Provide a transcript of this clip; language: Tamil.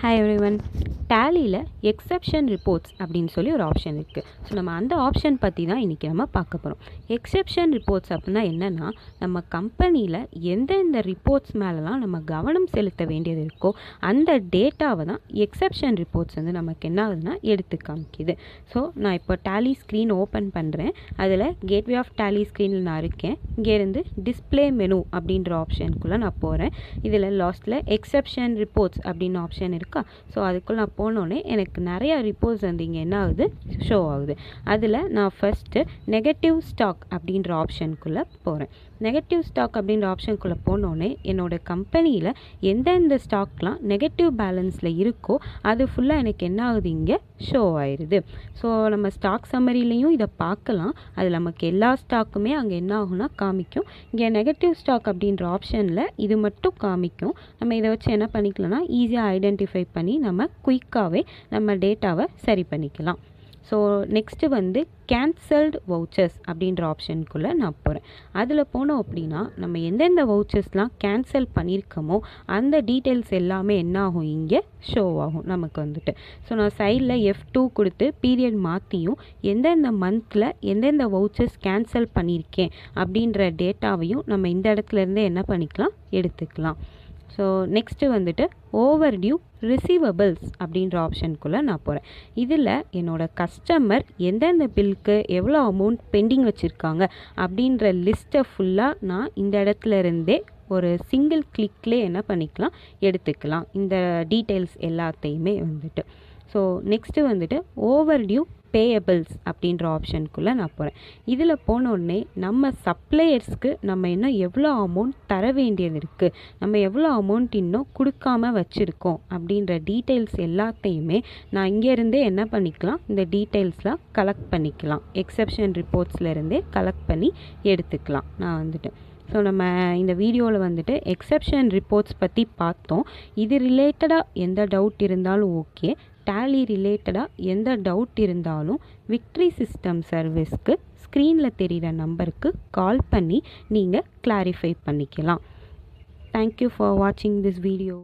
Hi everyone. டேலியில் எக்ஸப்ஷன் ரிப்போர்ட்ஸ் அப்படின்னு சொல்லி ஒரு ஆப்ஷன் இருக்குது. ஸோ நம்ம அந்த ஆப்ஷன் பற்றி தான் இன்றைக்கி நம்ம பார்க்க போகிறோம். எக்ஸப்ஷன் ரிப்போர்ட்ஸ் அப்படின்னா என்னென்னா, நம்ம கம்பெனியில் எந்தெந்த ரிப்போர்ட்ஸ் மேலெலாம் நம்ம கவனம் செலுத்த வேண்டியது இருக்கோ அந்த டேட்டாவை தான் எக்ஸப்ஷன் ரிப்போர்ட்ஸ் வந்து நமக்கு என்ன ஆகுதுன்னா எடுத்து காமிக்குது. ஸோ நான் இப்போ டேலி ஸ்க்ரீன் ஓப்பன் பண்ணுறேன். அதில் கேட்வே ஆஃப் டேலி ஸ்க்ரீனில் நான் இருக்கேன். இங்கேருந்து டிஸ்பிளே மெனு அப்படின்ற ஆப்ஷனுக்குள்ளே நான் போகிறேன். இதில் லாஸ்ட்டில் எக்ஸப்ஷன் ரிப்போர்ட்ஸ் அப்படின்னு ஆப்ஷன் இருக்கா. ஸோ அதுக்குள்ளே நான் போனோடனே எனக்கு நிறையா ரிப்போர்ட்ஸ் வந்து இங்கே என்ன ஆகுது, ஷோ ஆகுது. அதில் நான் ஃபஸ்ட்டு நெகட்டிவ் ஸ்டாக் அப்படின்ற ஆப்ஷனுக்குள்ளே போகிறேன். நெகட்டிவ் ஸ்டாக் அப்படின்ற ஆப்ஷனுக்குள்ளே போனோடனே என்னோடய கம்பெனியில் எந்தெந்த ஸ்டாக்லாம் நெகட்டிவ் பேலன்ஸில் இருக்கோ அது ஃபுல்லாக எனக்கு என்ன ஆகுது, இங்கே ஷோ ஆயிடுது. ஸோ நம்ம ஸ்டாக் சம்மரிலையும் இதை பார்க்கலாம். அது நமக்கு எல்லா ஸ்டாக்குமே அங்கே என்ன ஆகும்னா காமிக்கும். இங்கே நெகட்டிவ் ஸ்டாக் அப்படின்ற ஆப்ஷனில் இது மட்டும் காமிக்கும். நம்ம இதை வச்சு என்ன பண்ணிக்கலாம்னா ஈஸியாக ஐடென்டிஃபை பண்ணி நம்ம குயிக்காகவே நம்ம டேட்டாவை சரி பண்ணிக்கலாம். ஸோ நெக்ஸ்ட்டு வந்து கேன்சல்டு வவுச்சர்ஸ் அப்படின்ற ஆப்ஷனுக்குள்ளே நான் போகிறேன். அதில் போனோம் அப்படின்னா நம்ம எந்தெந்த வவுச்சர்ஸ்லாம் கேன்சல் பண்ணியிருக்கோமோ அந்த டீட்டெயில்ஸ் எல்லாமே என்ன ஆகும், இங்கே ஷோ ஆகும் நமக்கு வந்துட்டு. ஸோ நான் சைடில் F2 கொடுத்து பீரியட் மாற்றியும் எந்தெந்த மந்தில் எந்தெந்த வவுச்சர்ஸ் கேன்சல் பண்ணியிருக்கேன் அப்படின்ற டேட்டாவையும் நம்ம இந்த இடத்துலேருந்தே என்ன பண்ணிக்கலாம், எடுத்துக்கலாம். ஸோ நெக்ஸ்ட்டு வந்துட்டு ஓவர் டியூ ரிசீவபிள்ஸ் அப்படின்ற ஆப்ஷனுக்குள்ளே நான் போகிறேன். இதில் என்னோடய கஸ்டமர் எந்தெந்த பில்க்கு எவ்வளோ அமௌண்ட் பெண்டிங் வச்சுருக்காங்க அப்படின்ற லிஸ்ட்டை ஃபுல்லாக நான் இந்த இடத்துல இருந்தே ஒரு சிங்கிள் கிளிக்லேயே என்ன பண்ணிக்கலாம், எடுத்துக்கலாம் இந்த டீட்டெயில்ஸ் எல்லாத்தையுமே வந்துட்டு. ஸோ நெக்ஸ்ட்டு வந்துட்டு ஓவர் டியூ பேயபிள்ஸ் அப்படின்ற ஆப்ஷனுக்குள்ளே நான் போகிறேன். இதில் போனோடனே நம்ம சப்ளையர்ஸ்க்கு நம்ம இன்னும் எவ்வளோ அமௌண்ட் தர வேண்டியது இருக்குது, நம்ம எவ்வளோ அமௌண்ட் இன்னும் கொடுக்காம வச்சுருக்கோம் அப்படின்ற டீட்டெயில்ஸ் எல்லாத்தையுமே நான் இங்கேருந்தே என்ன பண்ணிக்கலாம், இந்த டீட்டெயில்ஸ்லாம் கலெக்ட் பண்ணிக்கலாம். எக்ஸப்ஷன் ரிப்போர்ட்ஸ்லேருந்தே கலெக்ட் பண்ணி எடுத்துக்கலாம் நான் வந்துட்டு. ஸோ நம்ம இந்த வீடியோவில் வந்துட்டு எக்ஸப்ஷன் ரிப்போர்ட்ஸ் பற்றி பார்த்தோம். இது ரிலேட்டடாக எந்த டவுட் இருந்தாலும் ஓகே, டேலி ரிலேட்டடாக எந்த டவுட் இருந்தாலும் விக்ட்ரி சிஸ்டம் சர்வீஸ்க்கு ஸ்க்ரீனில் தெரிகிற நம்பருக்கு கால் பண்ணி நீங்கள் கிளாரிஃபை பண்ணிக்கலாம். தேங்க்யூ ஃபார் வாட்சிங் திஸ் வீடியோ.